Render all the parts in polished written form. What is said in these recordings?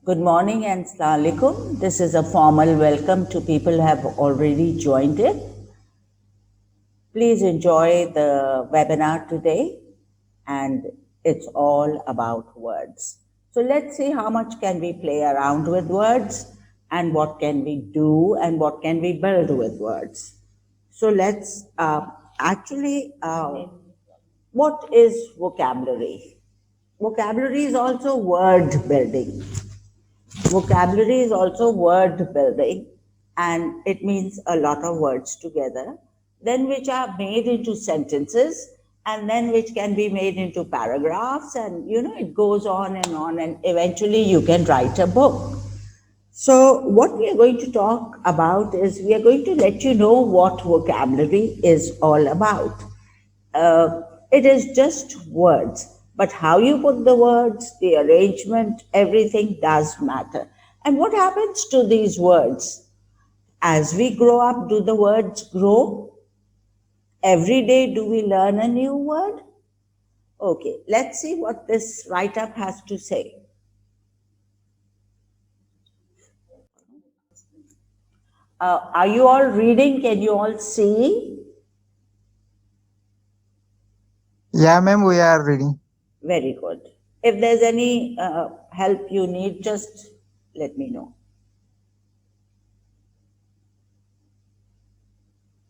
Good morning and Assalamu alaikum. This is a formal welcome to people who have already joined it. Please enjoy the webinar today, and it's all about words. So let's see how much can we play around with words, and what can we do, and what can we build with words. So let's what is vocabulary? Vocabulary is also word building. Vocabulary is also word building, and it means a lot of words together, then which are made into sentences, and then which can be made into paragraphs, and it goes on, and eventually you can write a book. So what we are going to talk about is we are going to let you know what vocabulary is all about. It is just words, but how you put the words, the arrangement, everything does matter. And what happens to these words? As we grow up, do the words grow? Every day, do we learn a new word? Okay, let's see what this write-up has to say. Are you all reading? Can you all see? Yeah, ma'am, we are reading. Very good. If there's any help you need, just let me know.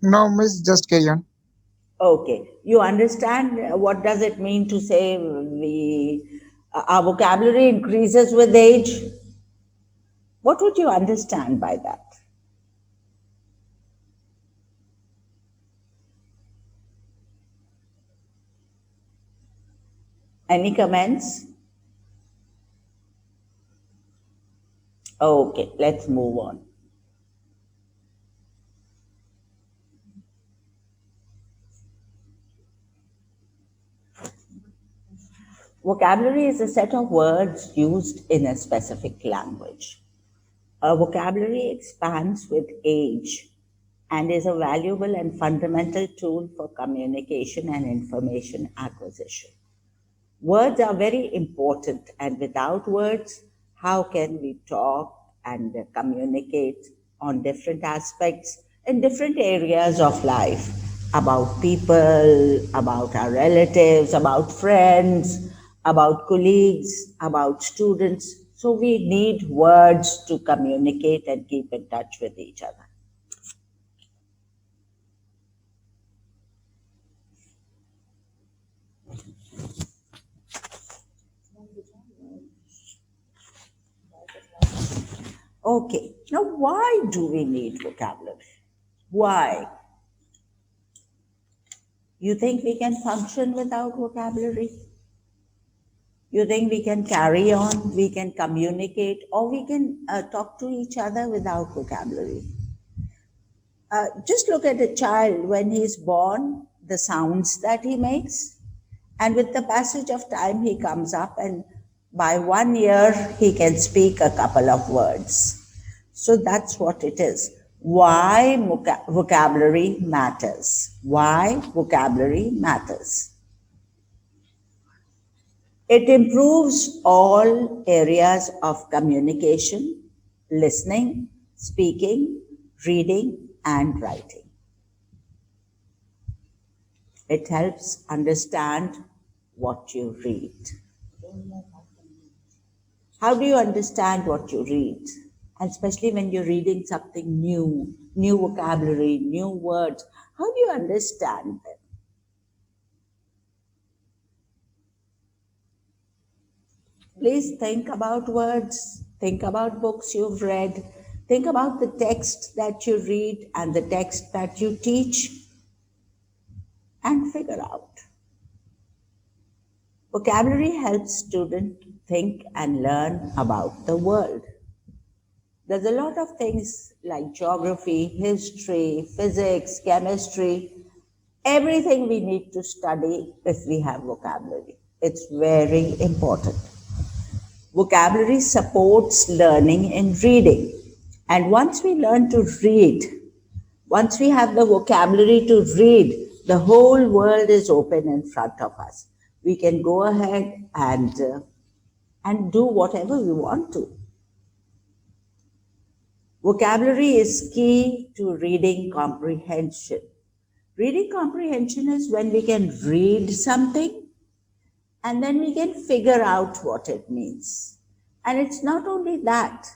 No, miss, just carry on. Okay. You understand what does it mean to say our vocabulary increases with age? What would you understand by that? Any comments? Okay, let's move on. Vocabulary is a set of words used in a specific language. A vocabulary expands with age and is a valuable and fundamental tool for communication and information acquisition. Words are very important, and without words, how can we talk and communicate on different aspects in different areas of life, about people, about our relatives, about friends, about colleagues, about students. So we need words to communicate and keep in touch with each other. Okay, now why do we need vocabulary? Why? You think we can function without vocabulary? You think we can carry on, we can communicate, or we can talk to each other without vocabulary? Just look at a child when he's born, the sounds that he makes, and with the passage of time, he comes up, and by 1 year, he can speak a couple of words. So that's what it is. Why vocabulary matters? Why vocabulary matters? It improves all areas of communication, listening, speaking, reading, and writing. It helps understand what you read. How do you understand what you read? And especially when you're reading something new, new vocabulary, new words, how do you understand them? Please think about words, think about books you've read, think about the text that you read and the text that you teach, and figure out. Vocabulary helps students think and learn about the world. There's a lot of things like geography, history, physics, chemistry, everything we need to study if we have vocabulary. It's very important. Vocabulary supports learning in reading. And once we learn to read, once we have the vocabulary to read, the whole world is open in front of us. We can go ahead and and do whatever we want to. Vocabulary is key to reading comprehension. Reading comprehension is when we can read something and then we can figure out what it means. And it's not only that.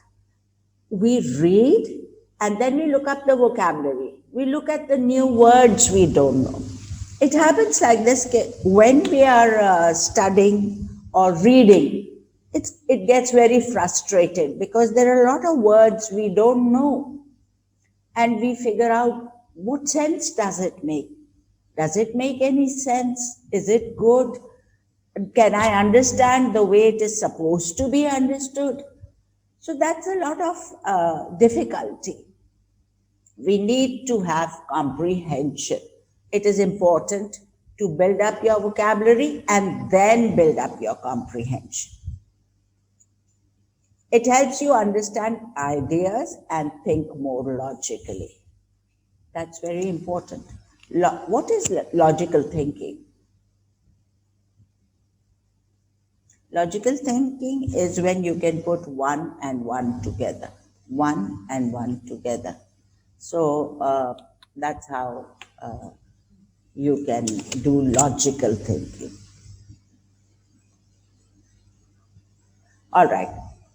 We read and then we look up the vocabulary. We look at the new words we don't know. It happens like this when we are studying or reading. It gets very frustrated because there are a lot of words we don't know. And we figure out what sense does it make? Does it make any sense? Is it good? Can I understand the way it is supposed to be understood? So that's a lot of difficulty. We need to have comprehension. It is important to build up your vocabulary and then build up your comprehension. It helps you understand ideas and think more logically. That's very important. What is logical thinking? Logical thinking is when you can put one and one together. One and one together. So that's how you can do logical thinking. All right.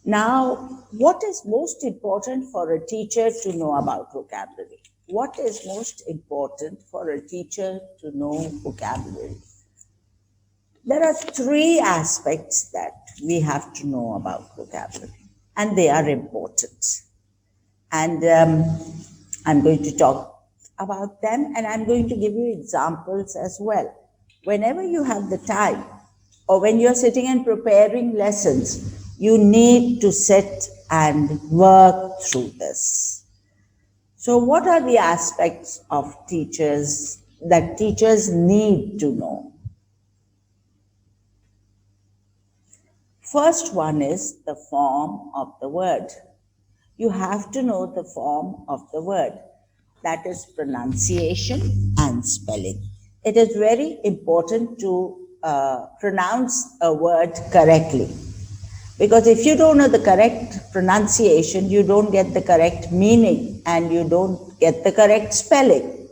Now, what is most important for a teacher to know about vocabulary? What is most important for a teacher to know vocabulary? There are three aspects that we have to know about vocabulary, and they are important. And I'm going to talk about them, and I'm going to give you examples as well. Whenever you have the time, or when you're sitting and preparing lessons, you need to sit and work through this. So what are the aspects of teachers that teachers need to know? First one is the form of the word. You have to know the form of the word. That is pronunciation and spelling. It is very important to pronounce a word correctly. Because if you don't know the correct pronunciation, you don't get the correct meaning and you don't get the correct spelling.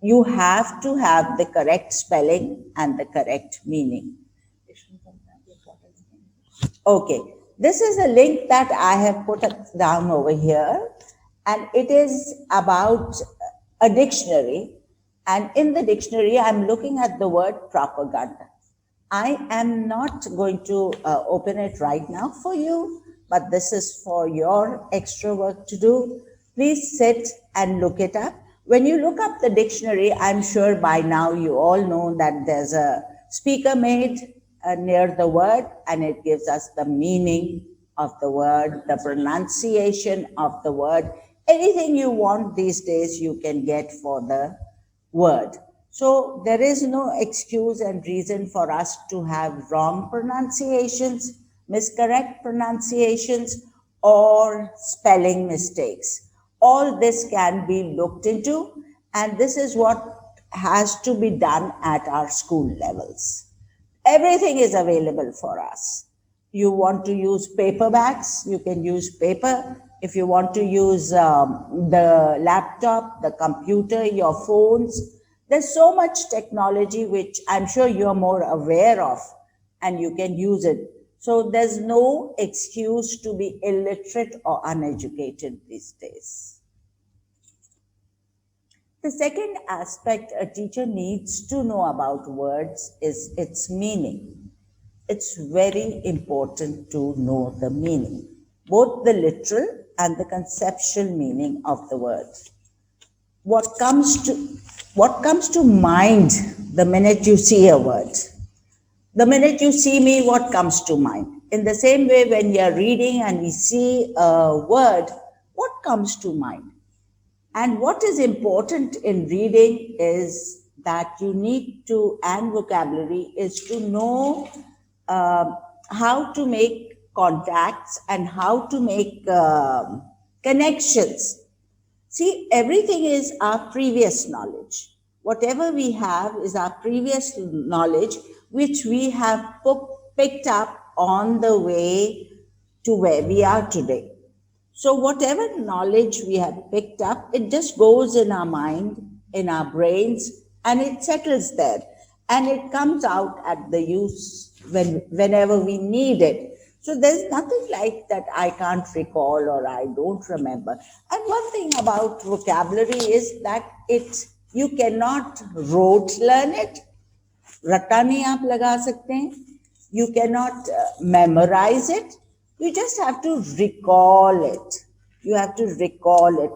You have to have the correct spelling and the correct meaning. Okay, this is a link that I have put down over here, and it is about a dictionary. And in the dictionary, I'm looking at the word propaganda. I am not going to open it right now for you, but this is for your extra work to do. Please sit and look it up. When you look up the dictionary, I'm sure by now you all know that there's a speaker made near the word, and it gives us the meaning of the word, the pronunciation of the word. Anything you want these days, you can get for the word. So there is no excuse and reason for us to have wrong pronunciations, miscorrect pronunciations, or spelling mistakes. All this can be looked into, and this is what has to be done at our school levels. Everything is available for us. You want to use paperbacks, you can use paper. If you want to use the laptop, the computer, your phones, there's so much technology which I'm sure you're more aware of, and you can use it. So there's no excuse to be illiterate or uneducated these days. The second aspect a teacher needs to know about words is its meaning. It's very important to know the meaning, both the literal and the conceptual meaning of the word. What comes to mind the minute you see a word? The minute you see me, what comes to mind? In the same way, when you're reading and we see a word, what comes to mind? And what is important in reading is that you need to, and vocabulary, is to know how to make contacts and how to make connections. See, everything is our previous knowledge. Whatever we have is our previous knowledge, which we have picked up on the way to where we are today. So, whatever knowledge we have picked up, it just goes in our mind, in our brains, and it settles there. And it comes out at the use whenever we need it. So, there's nothing like that I can't recall or I don't remember. And one thing about vocabulary is that you cannot rote learn it. रट्टा नहीं आप लगा सकते हैं. You cannot memorize it. You just have to recall it. You have to recall it.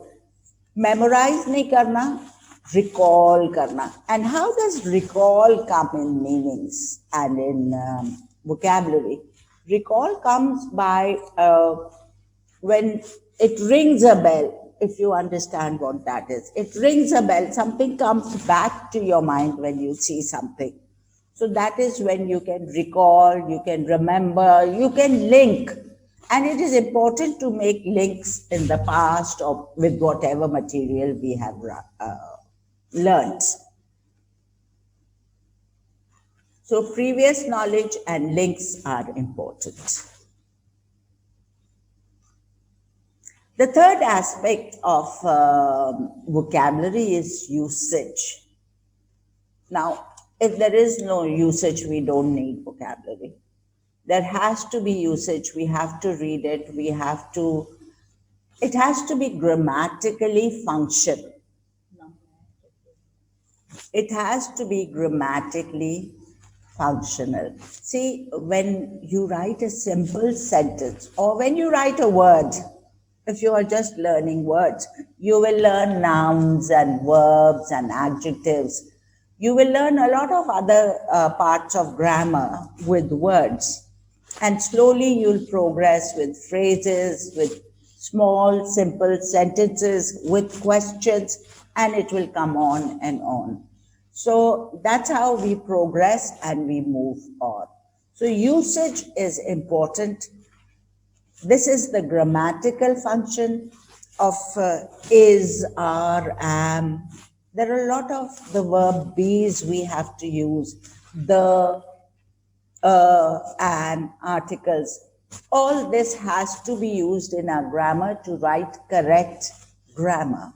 Memorize नहीं करना, recall करना. And how does recall come in meanings and in vocabulary? Recall comes by when it rings a bell, if you understand what that is. It rings a bell, something comes back to your mind when you see something. So that is when you can recall, you can remember, you can link. And it is important to make links in the past or with whatever material we have learned. So previous knowledge and links are important. The third aspect of vocabulary is usage. Now, if there is no usage, we don't need vocabulary. There has to be usage. We have to read it. It has to be grammatically function. It has to be grammatically functional. See, when you write a simple sentence or when you write a word, if you are just learning words, you will learn nouns and verbs and adjectives. You will learn a lot of other parts of grammar with words. And slowly you'll progress with phrases, with small, simple sentences, with questions, and it will come on and on. So that's how we progress and we move on. So usage is important. This is the grammatical function of is, are, am. There are a lot of the verb be's we have to use, the, and articles. All this has to be used in our grammar to write correct grammar.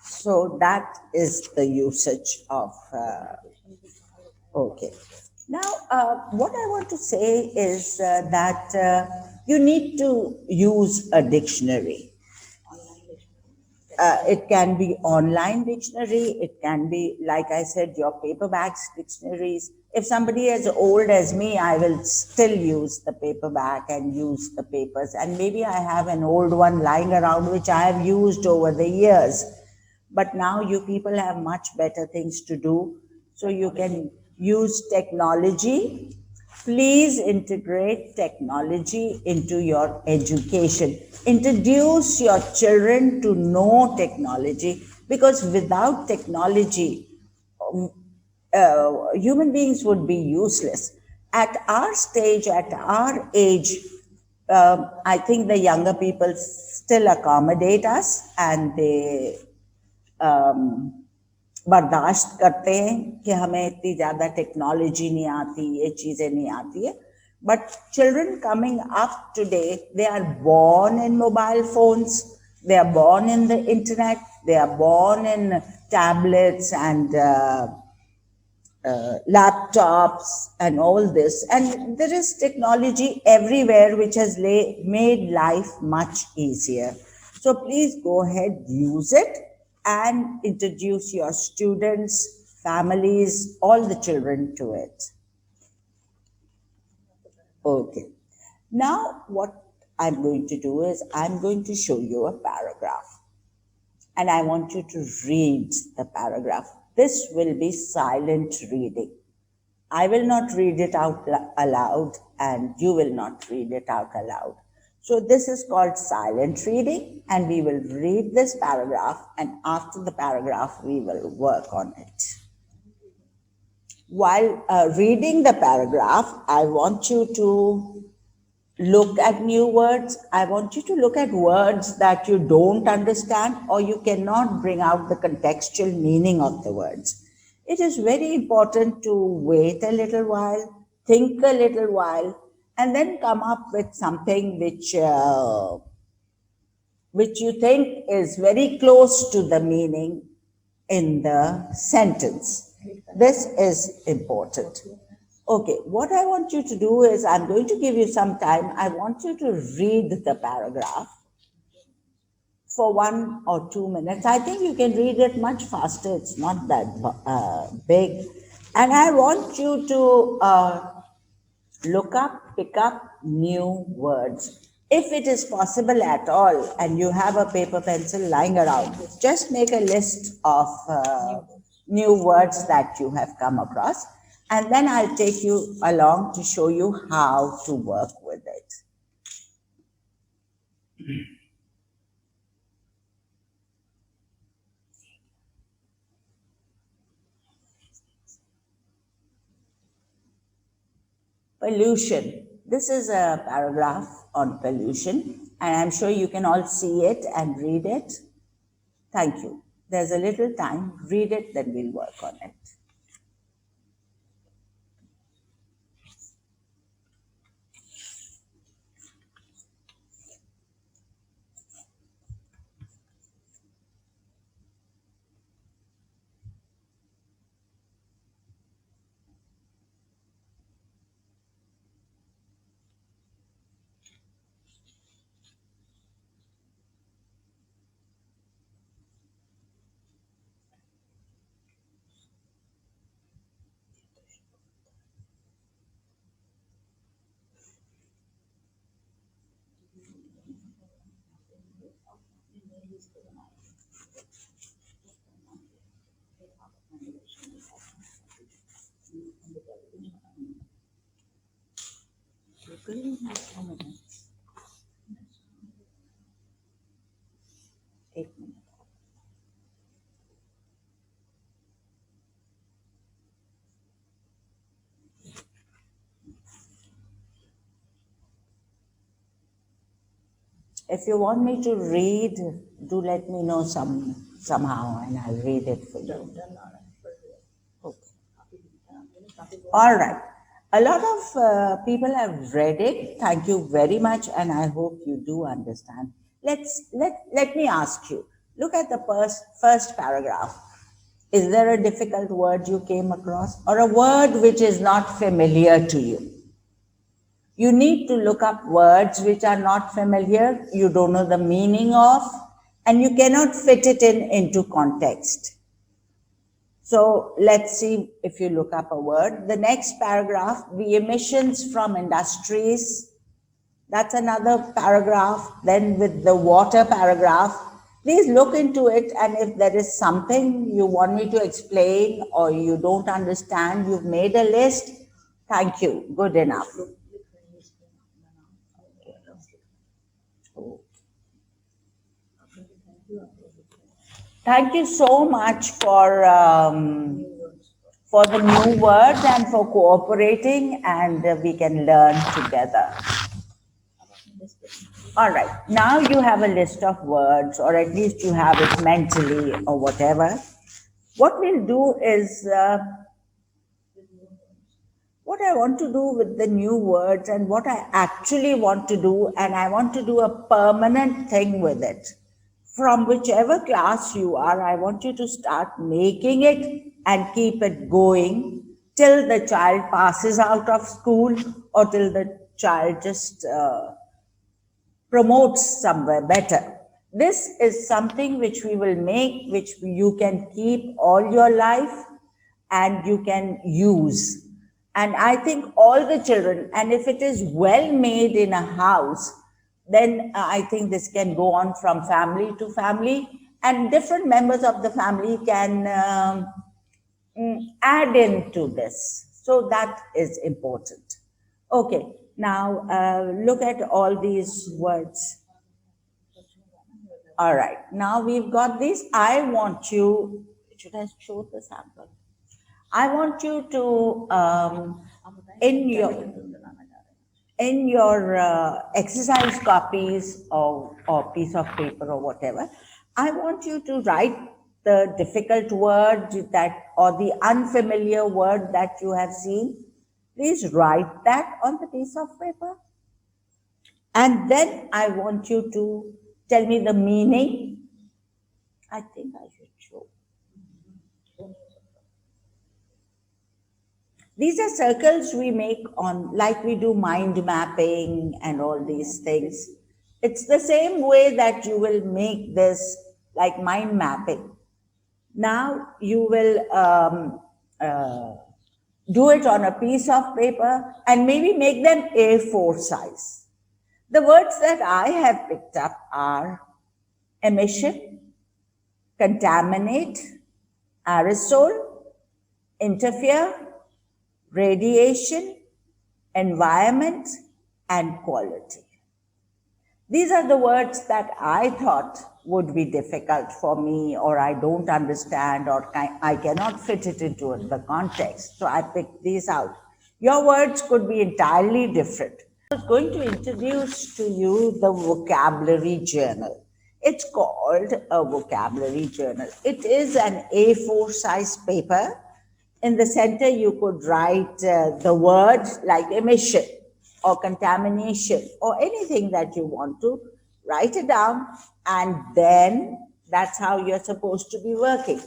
So that is the usage of, okay. Now, what I want to say is that you need to use a dictionary. It can be online dictionary. It can be, like I said, your paperbacks dictionaries. If somebody as old as me, I will still use the paperback and use the papers. And maybe I have an old one lying around which I have used over the years. But now you people have much better things to do. So you can use technology. Please integrate technology into your education. Introduce your children to know technology, because without technology, human beings would be useless. At our stage, at our age, I think the younger people still accommodate us and they बर्दाश्त करते हैं कि हमें इतनी ज़्यादा technology नहीं आती, ये चीज़ें नहीं आती है. But children coming up today, they are born in mobile phones, they are born in the internet, they are born in tablets and laptops and all this. And there is technology everywhere which has made life much easier. So please go ahead, use it and introduce your students, families, all the children to it. Okay. Now what I'm going to do is I'm going to show you a paragraph and I want you to read the paragraph. This will be silent reading. I will not read it out aloud and you will not read it out aloud. So this is called silent reading and we will read this paragraph and after the paragraph we will work on it. While reading the paragraph, I want you to look at new words. I want you to look at words that you don't understand or you cannot bring out the contextual meaning of the words. it is very important to wait a little while, think a little while, and then come up with something which you think is very close to the meaning in the sentence. This is important. Okay, what I want you to do is I'm going to give you some time. I want you to read the paragraph for 1 or 2 minutes. I think you can read it much faster. It's not that big. And I want you to pick up new words. If it is possible at all, and you have a paper pencil lying around, just make a list of new words that you have come across, and then I'll take you along to show you how to work with it. Pollution. This is a paragraph on pollution, and I'm sure you can all see it and read it. Thank you. There's a little time. Read it, then we'll work on it. If you want me to read, do let me know somehow, and I'll read it for you. Okay. All right. A lot of people have read it. Thank you very much, and I hope you do understand. Let me ask you. Look at the first paragraph. Is there a difficult word you came across, or a word which is not familiar to you? You need to look up words which are not familiar, you don't know the meaning of, and you cannot fit it into context. So let's see if you look up a word. The next paragraph, the emissions from industries, that's another paragraph. Then with the water paragraph, please look into it, and if there is something you want me to explain or you don't understand, you've made a list, thank you, good enough. Thank you so much for the new words and for cooperating, and we can learn together. All right, now you have a list of words, or at least you have it mentally or whatever. What we'll do is, what I want to do with the new words and what I actually want to do, and I want to do a permanent thing with it. From whichever class you are, I want you to start making it and keep it going till the child passes out of school, or till the child just promotes somewhere better. This is something which we will make, which you can keep all your life and you can use. And I think all the children, and if it is well made in a house, then I think this can go on from family to family, and different members of the family can add into this. So that is important. Okay, now look at all these words. All right, now we've got this. I want you, should I show the sample? I want you to, in your exercise copies or piece of paper or whatever, I want you to write the difficult word that or the unfamiliar word that you have seen, please write that on the piece of paper. And then I want you to tell me the meaning. I think I should show. These are circles we make on, like we do mind mapping and all these things. It's the same way that you will make this like mind mapping. Now you will do it on a piece of paper and maybe make them A4 size. The words that I have picked up are emission, contaminate, aerosol, interfere, radiation, environment, and quality. These are the words that I thought would be difficult for me, or I don't understand, or I cannot fit it into the context. So I picked these out. Your words could be entirely different. I was going to introduce to you the vocabulary journal. It's called a vocabulary journal. It is an A4 size paper. In the center, you could write the word like emission or contamination or anything that you want to. Write it down, and then that's how you're supposed to be working.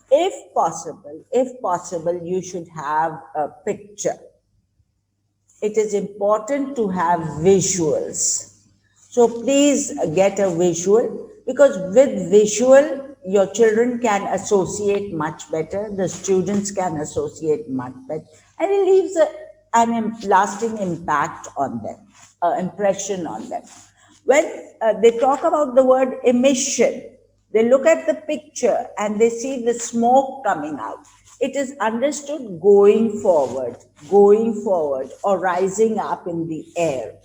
If possible, you should have a picture. It is important to have visuals. So please get a visual, because with visual, your children can associate much better, the students can associate much better, and it leaves an lasting impact on them, impression on them. When they talk about the word emission, they look at the picture and they see the smoke coming out. It is understood going forward, or rising up in the air.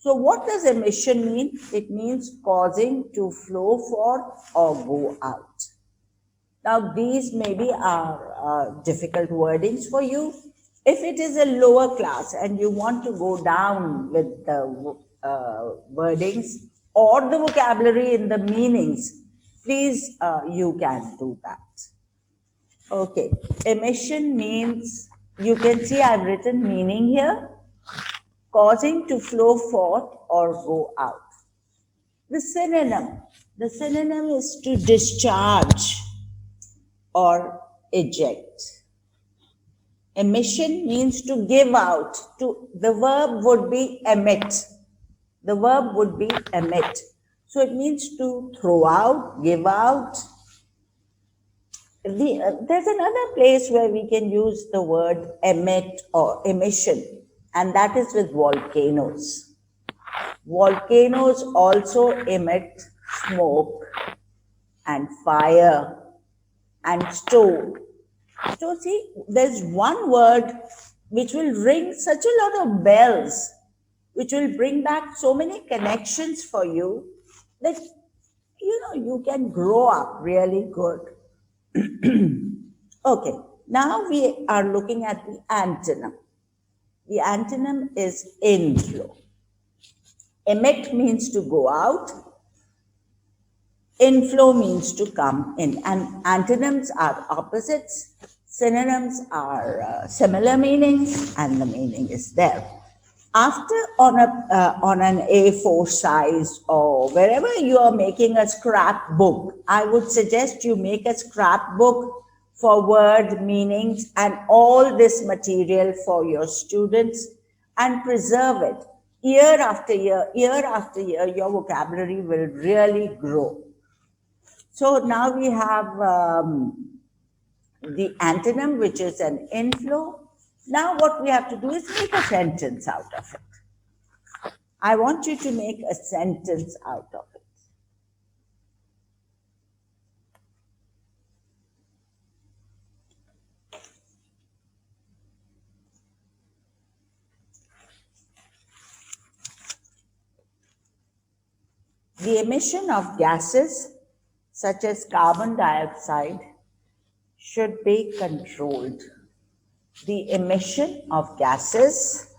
So what does emission mean? It means causing to flow forth or go out. Now these maybe are difficult wordings for you. If it is a lower class and you want to go down with the wordings or the vocabulary in the meanings, please you can do that. Okay, emission means, you can see I've written meaning here, causing to flow forth or go out. The synonym is to discharge or eject. Emission means to give out. The verb would be emit. The verb would be emit. So it means to throw out, give out. There's another place where we can use the word emit or emission, and that is with volcanoes. Volcanoes also emit smoke and fire and stone. So see, there's one word which will ring such a lot of bells, which will bring back so many connections for you that, you can grow up really good. Okay, now we are looking at the antonym. The antonym is inflow. Emit means to go out. Inflow means to come in. And antonyms are opposites. Synonyms are similar meanings, and the meaning is there. After on an A4 size or wherever you are making a scrapbook, I would suggest you make a scrapbook for word meanings and all this material for your students, and preserve it. Year after year, your vocabulary will really grow. So now we have the antonym, which is an inflow. Now what we have to do is make a sentence out of it. I want you to make a sentence out of it. The emission of gases such as carbon dioxide should be controlled. The emission of gases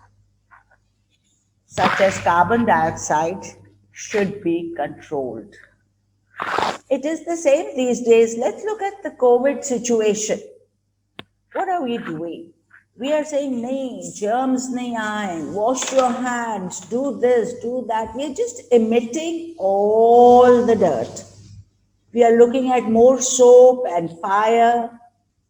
such as carbon dioxide should be controlled. It is the same these days. Let's look at the COVID situation. What are we doing? We are saying, nahi, germs nahi aaye, wash your hands, do this, do that. We are just emitting all the dirt. We are looking at more soap and fire,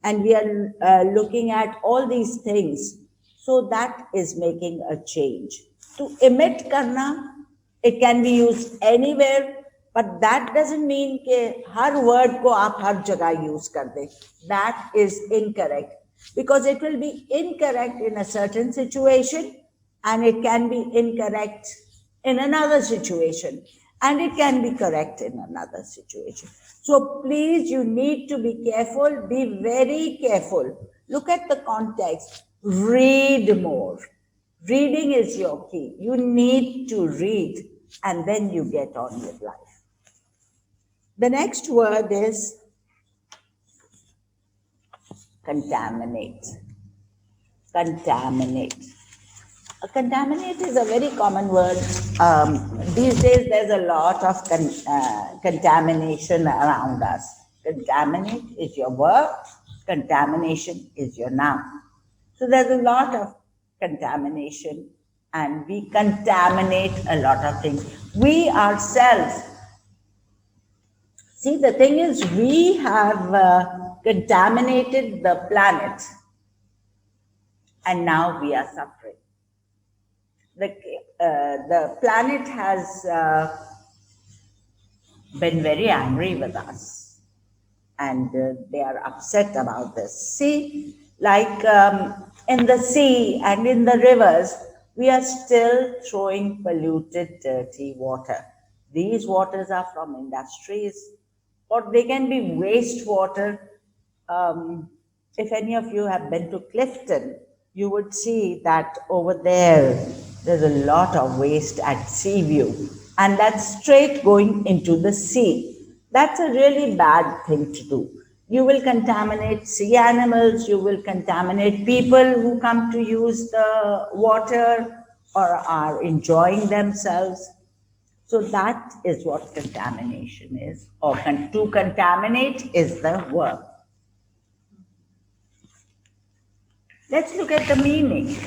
and we are looking at all these things. So that is making a change. To emit karna, it can be used anywhere, but that doesn't mean कि हर word को आप हर जगह use कर दें. That is incorrect, because it will be incorrect in a certain situation and it can be incorrect in another situation, and it can be correct in another situation. So please, you need to be careful, be very careful. Look at the context, read more. Reading is your key. You need to read and then you get on with life. The next word is contaminate. Contaminate. Contaminate is a very common word. These days, there's a lot of contamination around us. Contaminate is your verb, contamination is your noun. So there's a lot of contamination, and we contaminate a lot of things. We ourselves, see, the thing is, we have contaminated the planet, and now we are suffering. The planet has been very angry with us, and they are upset about this. See, like in the sea and in the rivers, we are still throwing polluted, dirty water. These waters are from industries, or they can be wastewater. If any of you have been to Clifton, you would see that over there's a lot of waste at sea view, and that's straight going into the sea. That's a really bad thing to do. You will contaminate sea animals, you will contaminate people who come to use the water or are enjoying themselves. So that is what contamination is, or to contaminate is the verb. Let's look at the meaning.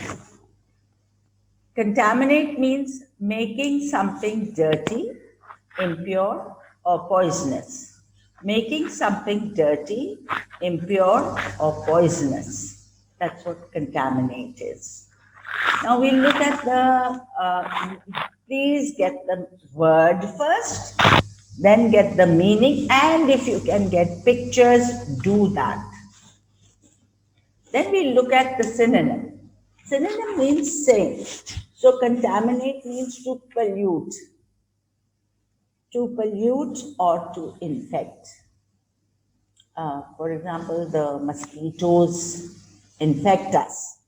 Contaminate means making something dirty, impure, or poisonous. Making something dirty, impure, or poisonous. That's what contaminate is. Now we'll look at please get the word first, then get the meaning, and if you can get pictures, do that. Then we look at the synonym. Synonym means same. So contaminate means to pollute or to infect. For example, the mosquitoes infect us.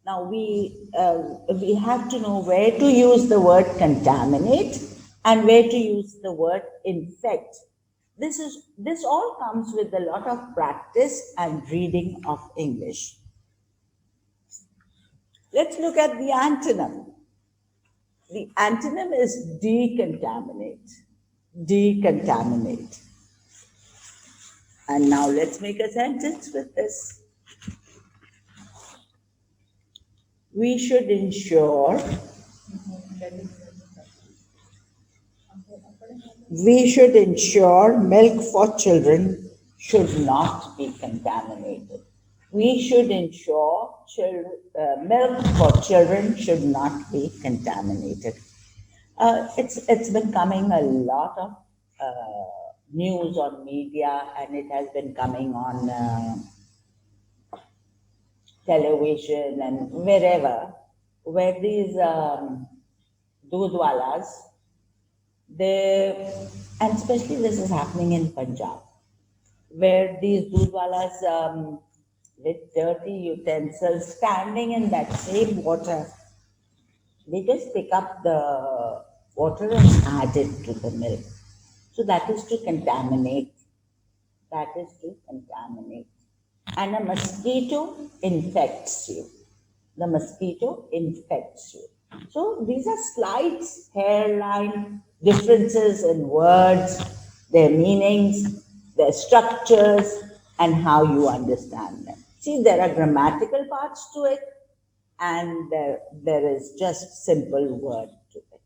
Now we have to know where to use the word contaminate and where to use the word infect. This all comes with a lot of practice and reading of English. Let's look at the antonym. The antonym is decontaminate. Decontaminate. And now let's make a sentence with this. We should ensure milk for children should not be contaminated. We should ensure milk for children should not be contaminated. It's been coming a lot of news on media, and it has been coming on television and wherever, where these dudwalas, and especially this is happening in Punjab, where these dudwalas with dirty utensils standing in that same water, they just pick up the water and add it to the milk. So that is to contaminate. That is to contaminate. And a mosquito infects you. The mosquito infects you. So these are slight hairline differences in words, their meanings, their structures, and how you understand them. See, there are grammatical parts to it, and there is just simple word to it.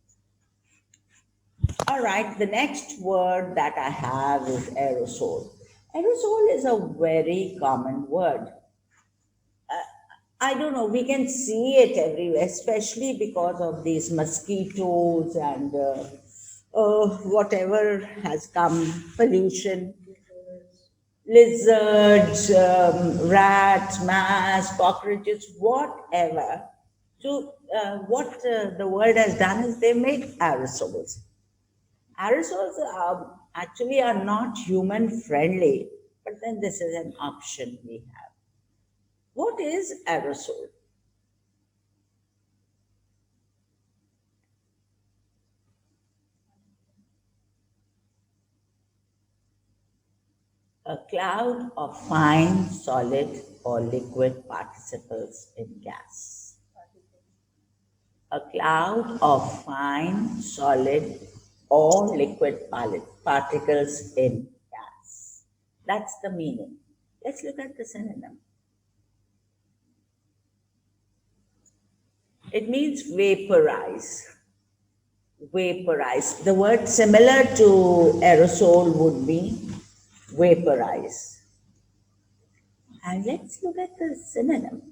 All right, the next word that I have is aerosol. Aerosol is a very common word. I don't know, we can see it everywhere, especially because of these mosquitoes and whatever has come, pollution, lizards, rats, mice, cockroaches, whatever. So, what the world has done is they made aerosols. Aerosols actually are not human friendly, but then this is an option we have. What is aerosol? A cloud of fine, solid, or liquid particles in gas. A cloud of fine, solid, or liquid particles in gas. That's the meaning. Let's look at the synonym. It means vaporize. Vaporize. The word similar to aerosol would be vaporize. And let's look at the synonym.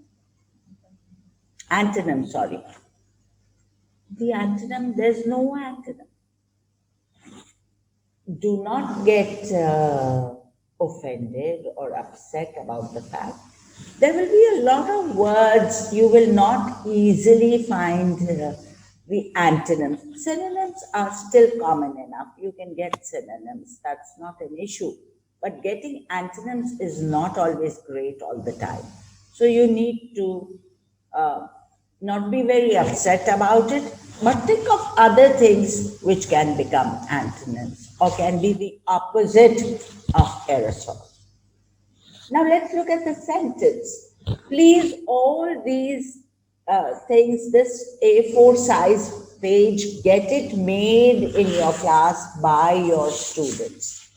Antonym, sorry. The antonym, there's no antonym. Do not get offended or upset about the fact. There will be a lot of words you will not easily find the antonyms. Synonyms are still common enough. You can get synonyms, that's not an issue. But getting antonyms is not always great all the time. So you need to not be very upset about it, but think of other things which can become antonyms or can be the opposite of aerosol. Now let's look at the sentence. Please, all these things, this A4 size page, get it made in your class by your students.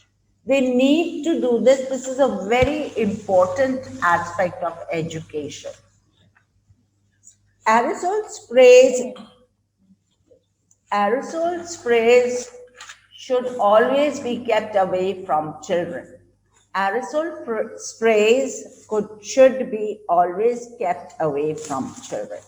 They need to do this. This is a very important aspect of education. Aerosol sprays should always be kept away from children. Sprays should be always kept away from children.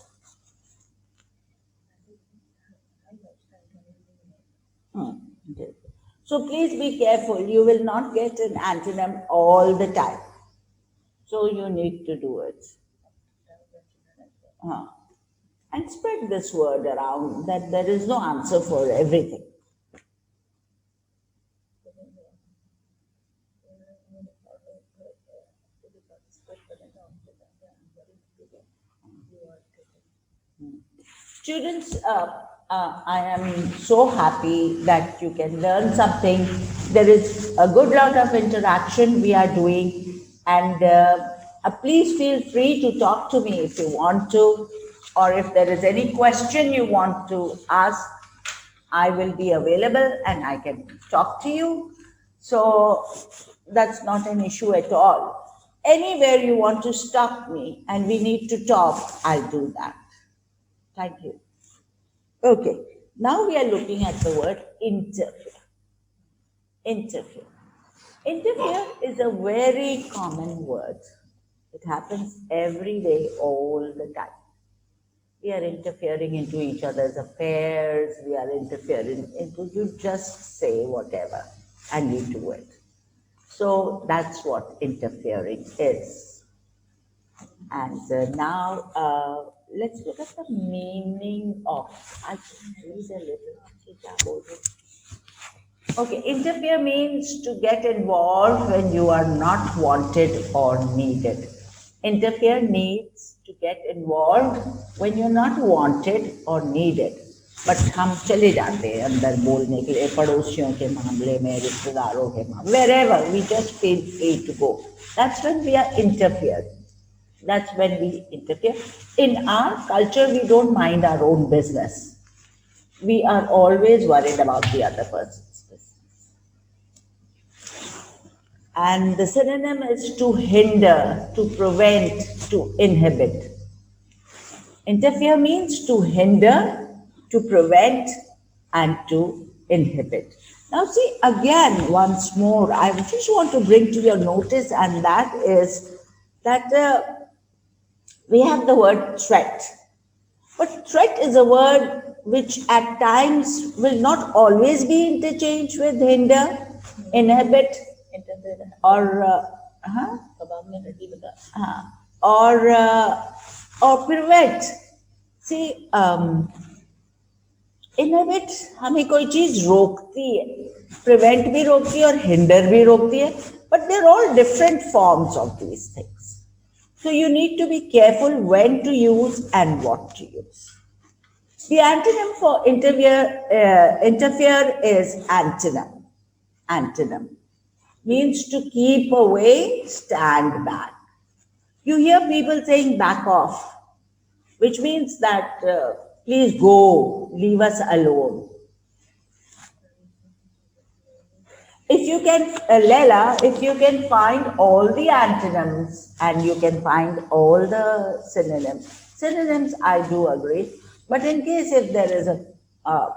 So please be careful. You will not get an antonym all the time. So you need to do it. And spread this word around that there is no answer for everything. Students, I am so happy that you can learn something. There is a good lot of interaction we are doing, and please feel free to talk to me if you want to, or if there is any question you want to ask, I will be available and I can talk to you. So that's not an issue at all. Anywhere you want to stop me and we need to talk, I'll do that. Thank you. Okay, now we are looking at the word interfere. Interfere. Interfere is a very common word. It happens every day, all the time. We are interfering into each other's affairs. We are interfering into, you just say whatever and you do it. So that's what interfering is. And now let's look at the meaning of, I can read a little. Okay, interfere means to get involved when you are not wanted or needed. Interfere needs to get involved when you're not wanted or needed. But हम चले जाते हैं अंदर बोलने के लिए पड़ोसियों के मामले में रिश्तेदारों के मामले wherever we just feel free to go. That's when we are interfered. That's when we interfere. In our culture, we don't mind our own business. We are always worried about the other person's business. And the synonym is to hinder, to prevent, to inhibit. Interfere means to hinder, to prevent, and to inhibit. Now, see, again, once more, I just want to bring to your notice, and that is that we have the word threat. But threat is a word which at times will not always be interchanged with hinder, inhibit, or huh? uh, or or prevent. See, inhibit हमें कोई चीज रोकती है, prevent भी रोकती है और hinder भी रोकती है, but they're all different forms of these things. So you need to be careful when to use and what to use. The antonym for interfere is antonym. Antonym means to keep away, stand back. You hear people saying back off, which means that please go, leave us alone. If you can, Leila, if you can find all the antonyms and you can find all the synonyms I do agree. But in case if there is a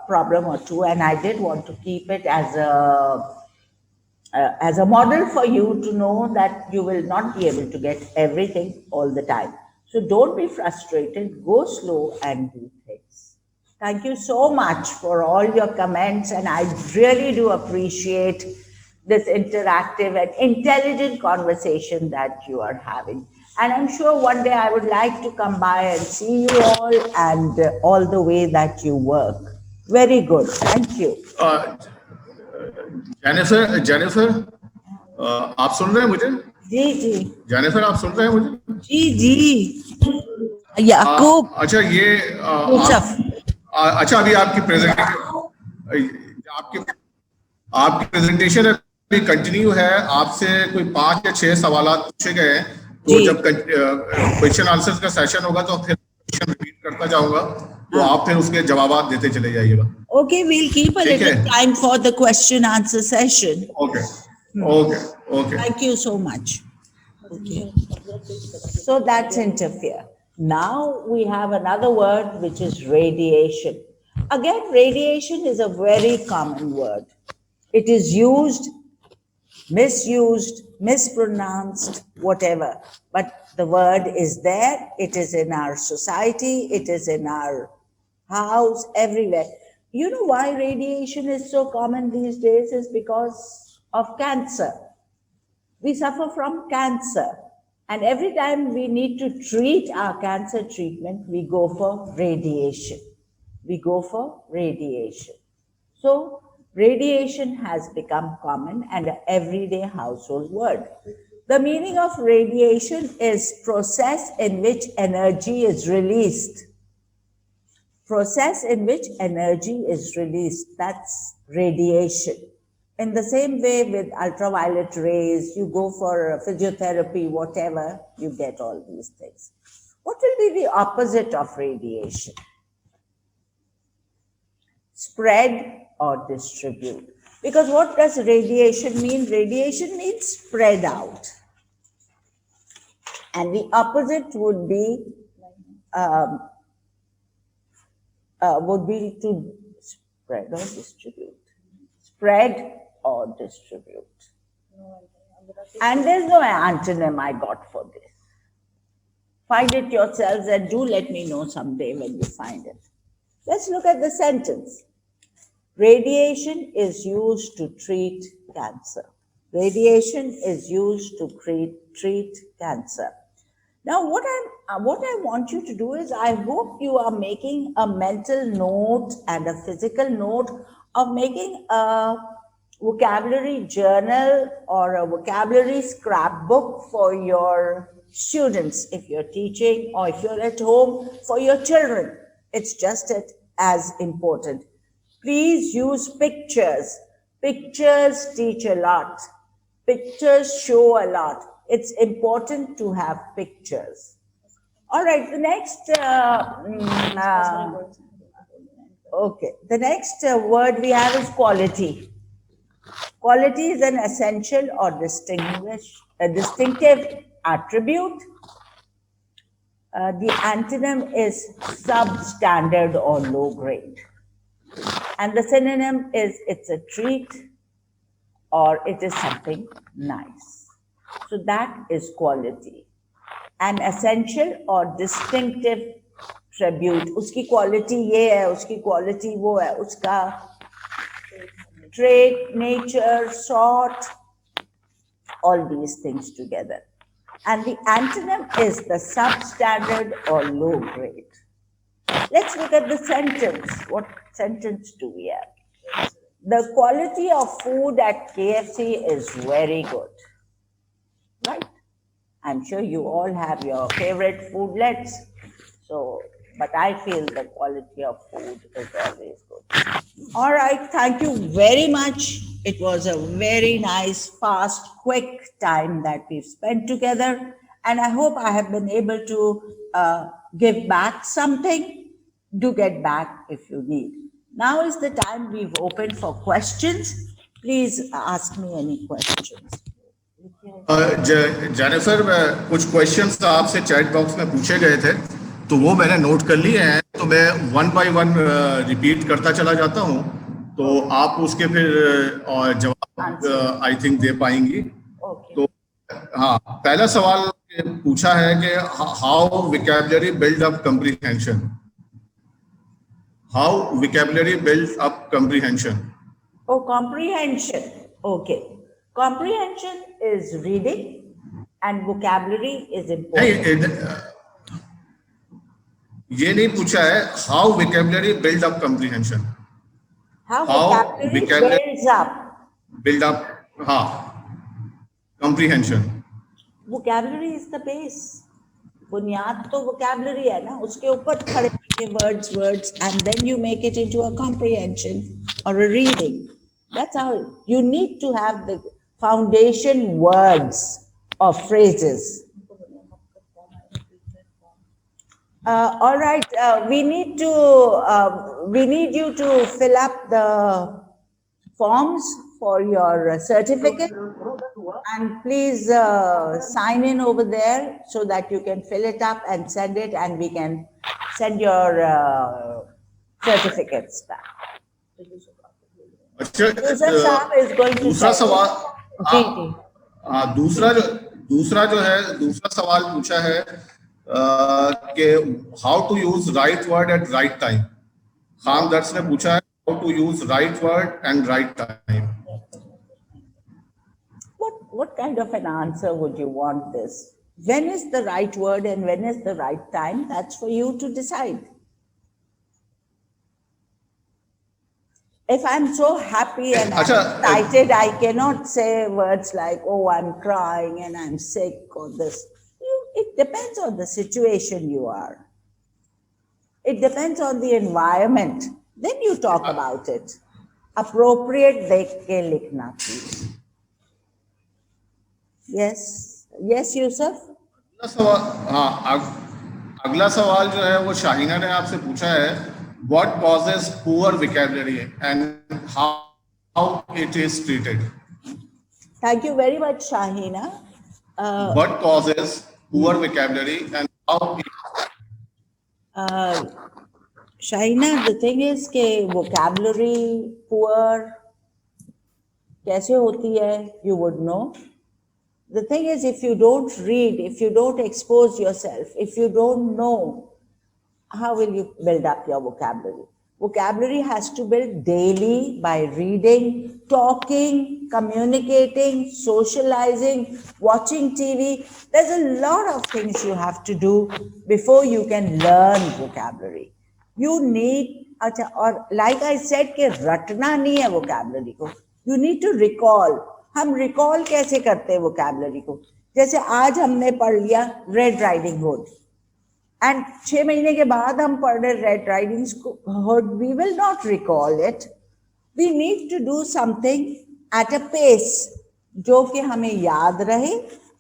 problem or two, and I did want to keep it as a model for you to know that you will not be able to get everything all the time. So don't be frustrated, go slow and do things. Thank you so much for all your comments, and I really do appreciate this interactive and intelligent conversation that you are having. And I'm sure one day I would like to come by and see you all and all the way that you work. Very good. Thank you. Jennifer आप सुन रहे हैं मुझे? जी जी Jennifer आप सुन रहे हैं मुझे? जी जी याकूब अच्छा ये अच्छा अभी आपकी प्रेजेंटेशन अभी कंटिन्यू है, आपसे कोई 5 या 6 सवाल पूछे गए हैं, तो जब क्वेश्चन आंसर्स का सेशन होगा तो फिर क्वेश्चन रिपीट करता जाऊंगा, तो आप फिर उसके जवाब देते चले जाइएगा. Okay, we'll keep a little time for the question answer session. Okay. Thank you so much. Okay. So that's interfere. Now we have another word which is radiation. Again, radiation is a very common word. It is used, misused, mispronounced, whatever. But the word is there. It is in our society. It is in our house, everywhere. You know why radiation is so common these days is because of cancer. We suffer from cancer. And every time we need to treat our cancer treatment, we go for radiation. We go for radiation. So radiation has become common and an everyday household word. The meaning of radiation is process in which energy is released. Process in which energy is released. That's radiation. In the same way with ultraviolet rays, you go for physiotherapy, whatever, you get all these things. What will be the opposite of radiation? Spread or distribute. Because what does radiation mean? Radiation means spread out. And the opposite would be to spread or distribute. Spread or distribute. And there's no antonym I got for this. Find it yourselves and do let me know someday when you find it. Let's look at the sentence. Radiation is used to treat cancer. Radiation is used to treat cancer. Now, what I want you to do is, I hope you are making a mental note and a physical note of making a vocabulary journal or a vocabulary scrapbook for your students if you're teaching, or if you're at home for your children. It's just as important. Please use pictures. Pictures teach a lot. Pictures show a lot. It's important to have pictures. All right, the next the next word we have is quality. Quality is an essential or distinctive attribute. The antonym is substandard or low grade. And the synonym is it's a treat or it is something nice. So that is quality. An essential or distinctive tribute. Uski quality ye hai, uski quality wo hai, uska trait, nature, sort, all these things together. And the antonym is the substandard or low grade. Let's look at the sentence. What sentence do we have? The quality of food at KFC is very good. Right? I'm sure you all have your favorite foodlets. So, but I feel the quality of food is always good. All right, thank you very much. It was a very nice, fast, quick time that we've spent together. And I hope I have been able to give back something. Do get back if you need. Now is the time we've opened for questions. Please ask me any questions. Jennifer कुछ questions आपसे chat box में पूछे गए थे तो वो मैंने note कर लिए हैं तो मैं वन बाय वन रिपीट करता चला जाता हूं तो आप उसके फिर जवाब आई थिंक दे पाएंगी तो हाँ पहला सवाल पूछा है कि how vocabulary build up comprehension how vocabulary build up comprehension Oh, comprehension. Okay. Comprehension is reading and vocabulary is important. ये नहीं पूछा है how vocabulary build up comprehension How vocabulary build up हाँ comprehension. Vocabulary is the base. बुनियाद तो vocabulary है ना उसके ऊपर खड़े के words and then you make it into a comprehension or a reading. That's how you need to have the foundation words or phrases. All right, we need you to fill up the forms for your certificate, and please sign in over there so that you can fill it up and send it, and we can send your certificates back. अच्छा दूसरा सवाल दूसरा सवाल पूछा है कि how to use right word at right time Khan Darsh ने पूछा है how to use right word and right time What kind of an answer would you want this? When is the right word and when is the right time? That's for you to decide. If I'm so happy and I'm excited, I cannot say words like, oh, I'm crying and I'm sick or this. It depends on the situation you are. It depends on the environment. Then you talk about it. Appropriate dekh ke likhna, please. Yes. Yes, Yusuf? अगला सवाल जो है वो शाहीना ने आपसे पूछा है what causes poor vocabulary and how it is treated. Thank you very much, Shahina. What causes poor vocabulary and how Shahina, the thing is कि vocabulary poor कैसे होती है, you would know. The thing is, if you don't read, if you don't expose yourself, if you don't know, how will you build up your vocabulary? Vocabulary has to build daily by reading, talking, communicating, socializing, watching TV. There's a lot of things you have to do before you can learn vocabulary. You need, or like I said, कि रटना नहीं है vocabulary को. You need to recall. हम recall कैसे करते हैं vocabulary को? जैसे आज हमने पढ़ लिया Red Riding Hood. And 6 महीने के बाद हम पढ़ रहे Red Riding Hood, we will not recall it. We need to do something at a pace जो कि हमें याद रहे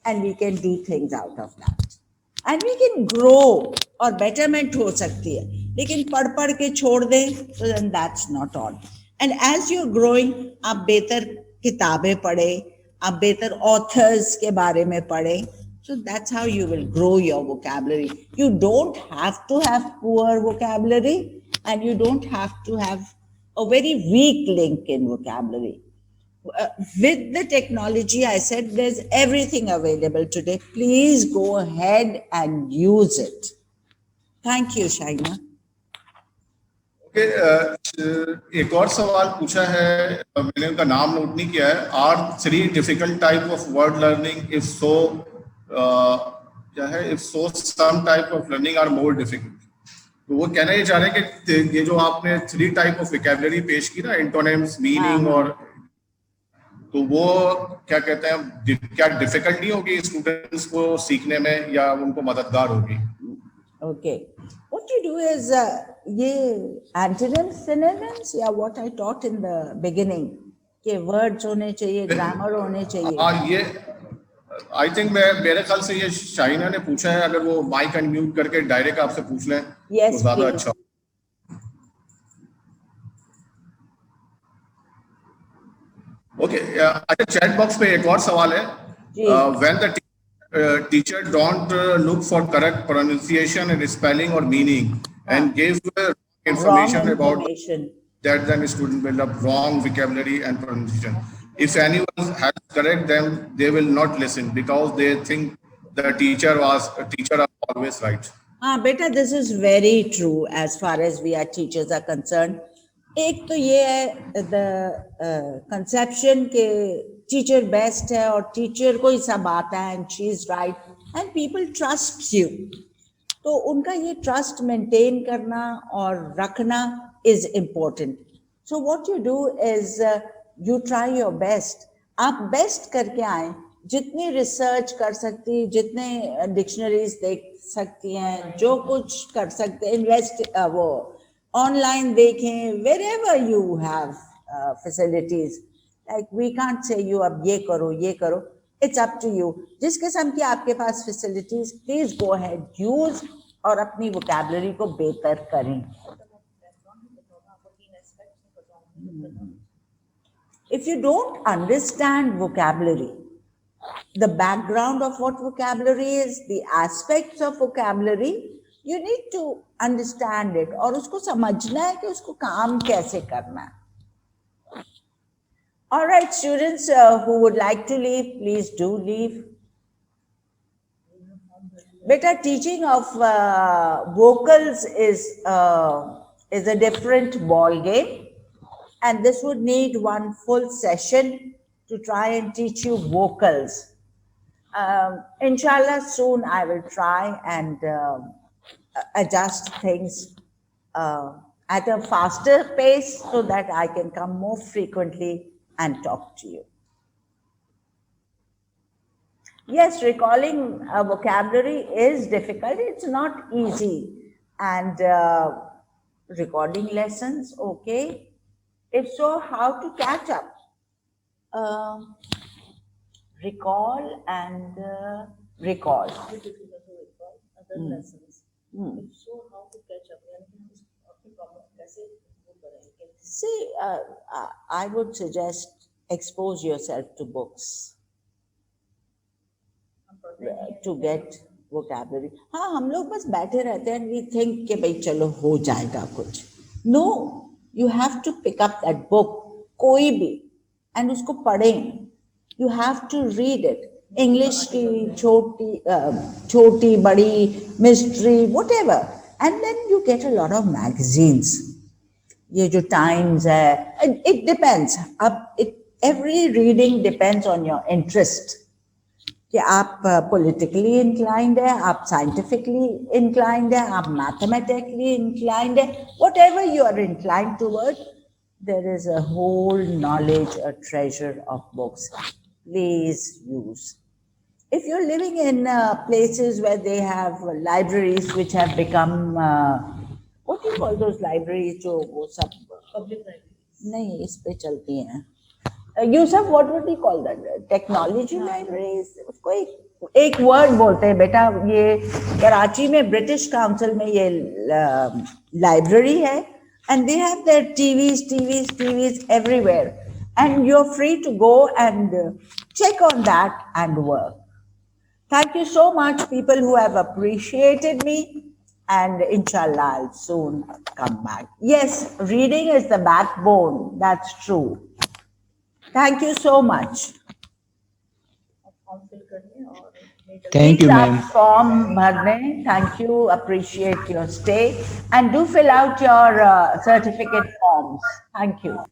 and we can do things out of that. And we can grow और betterment हो सकती है. लेकिन पढ़ के छोड़ दें तो then that's not all. And as you're growing, आप बेहतर किताबें पढ़े, आप बेहतर ऑथर्स के बारे में पढ़े. So that's how you will grow your vocabulary. You don't have to have poor vocabulary, and you don't have to have a very weak link in vocabulary. With the technology, I said there's everything available today. Please go ahead and use it. Thank you, Shaina. Okay, एक और सवाल पूछा है, मैंने उनका नाम note नहीं किया है. Are 3 difficult type of word learning? If so क्या है? If so some type of learning are more difficult. तो वो कहना ये चाह रहे हैं कि ये जो आपने 3 टाइप ऑफ वोकैबुलरी पेश की ना, एंटोनिम्स, मीनिंग और, तो वो क्या कहते हैं, क्या डिफिकल्ट नहीं होगी स्टूडेंट्स को सीखने में या उनको मददगार होगी? Okay. What you do is ये antonyms, synonyms, या what I taught in the beginning, के words होने चाहिए, grammar होने चाहिए. हाँ, ये आई थिंक मेरे ख्याल से ये शाइना ने पूछा है. अगर वो माइक अनम्यूट करके डायरेक्ट आपसे पूछ लें तो ज्यादा अच्छा. ओके, अच्छा, चैट बॉक्स पे एक और सवाल है. When the teacher don't look for correct pronunciation and spelling or meaning and give information about that, then student will have wrong vocabulary and pronunciation. If anyone has correct them, they will not listen because they think the teacher are always right. Beta, this is very true as far as we are teachers are concerned. एक तो ये है the conception के teacher best है और teacher को ही सब आता है and she is right and people trust you. तो उनका ये ट्रस्ट मेंटेन करना और रखना is important. So what you do is you try your best. आप बेस्ट करके आए, जितनी रिसर्च कर सकती, जितने डिक्शनरीज देख सकती हैं, जो कुछ कर सकते हैं, इन्वेस्ट वो ऑनलाइन देखें, wherever you have facilities. Like we can't say you अब ये करो. It's up to you. जिस किस्म की आपके पास facilities, please go ahead, use और अपनी vocabulary को बेहतर करें. If you don't understand vocabulary, the background of what vocabulary is, the aspects of vocabulary, you need to understand it और उसको समझना है कि उसको काम कैसे करना है. All right, students who would like to leave, please do leave. Beta, teaching of vocals is a different ball game, and this would need one full session to try and teach you vocals. Inshallah, soon I will try and adjust things at a faster pace so that I can come more frequently and talk to you. Yes, recalling vocabulary is difficult. It's not easy. And recording lessons, okay. If so, how to catch up? Recall and recall. Other lessons. If so, how to catch up? See, I would suggest expose yourself to books to get vocabulary. हाँ, हम लोग बस बैठे रहते हैं and we think कि भाई चलो हो जाएगा कुछ. No, you have to pick up that book, कोई भी, and उसको पढ़ें. You have to read it. English की छोटी बड़ी mystery, whatever, and then you get a lot of magazines. ये जो टाइम्स है, it depends. अब every reading depends on your interest. कि आप politically inclined है, आप scientifically inclined है, आप mathematically inclined है, whatever you are inclined toward, there is a whole knowledge, a treasure of books. Please use. If you're living in places where they have libraries which have become what do you call those libraries जो वो सब public libraries नहीं इस पे चलती हैं. Yusuf, what would you call that? Technology libraries. उसको एक word बोलते हैं बेटा. ये कराची में ब्रिटिश काउंसिल में ये लाइब्रेरी है and they have their TVs everywhere and you're free to go and check on that and work. Thank you so much, people who have appreciated me, and inshallah, I'll soon come back. Yes, reading is the backbone. That's true. Thank you so much. Thank you, Please ma'am. ask form bharne. Thank you. Appreciate your stay, and do fill out your certificate forms. Thank you.